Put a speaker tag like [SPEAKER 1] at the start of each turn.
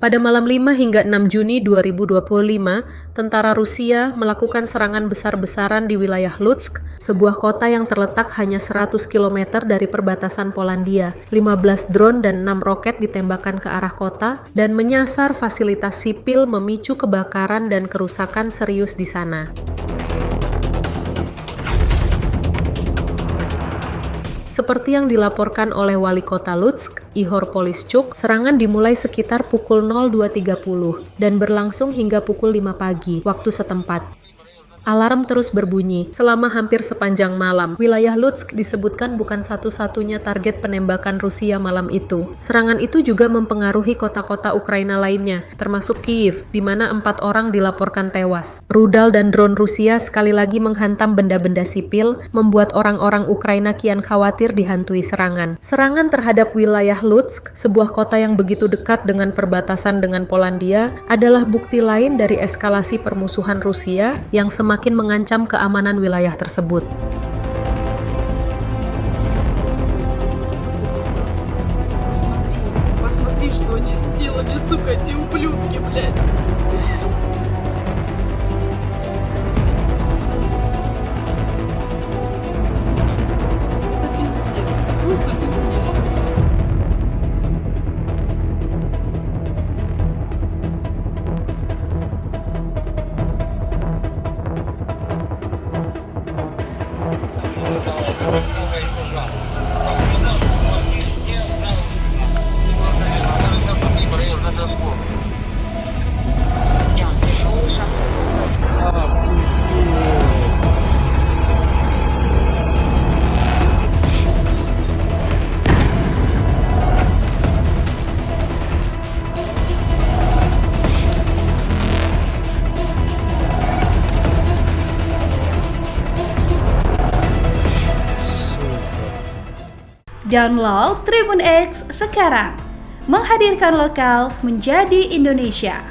[SPEAKER 1] Pada malam 5 hingga 6 Juni 2025, tentara Rusia melakukan serangan besar-besaran di wilayah Lutsk, sebuah kota yang terletak hanya 100 km dari perbatasan Polandia. 15 drone dan 6 roket ditembakkan ke arah kota dan menyasar fasilitas sipil, memicu kebakaran dan kerusakan serius di sana. Seperti yang dilaporkan oleh Wali Kota Lutsk, Ihor Polischuk, serangan dimulai sekitar pukul 02.30 dan berlangsung hingga pukul 5 pagi, waktu setempat. Alarm terus berbunyi selama hampir sepanjang malam. Wilayah Lutsk disebutkan bukan satu-satunya target penembakan Rusia malam itu. Serangan itu juga mempengaruhi kota-kota Ukraina lainnya, termasuk Kyiv, di mana 4 orang dilaporkan tewas. Rudal dan drone Rusia sekali lagi menghantam benda-benda sipil, membuat orang-orang Ukraina kian khawatir dihantui serangan. Serangan terhadap wilayah Lutsk, sebuah kota yang begitu dekat dengan perbatasan dengan Polandia, adalah bukti lain dari eskalasi permusuhan Rusia yang semakin mengancam keamanan wilayah tersebut.
[SPEAKER 2] Посмотри, что они сделали, сука, эти ублюдки, блядь. Это пиздец, это просто пиздец.
[SPEAKER 3] Download Tribun X sekarang, menghadirkan lokal menjadi Indonesia.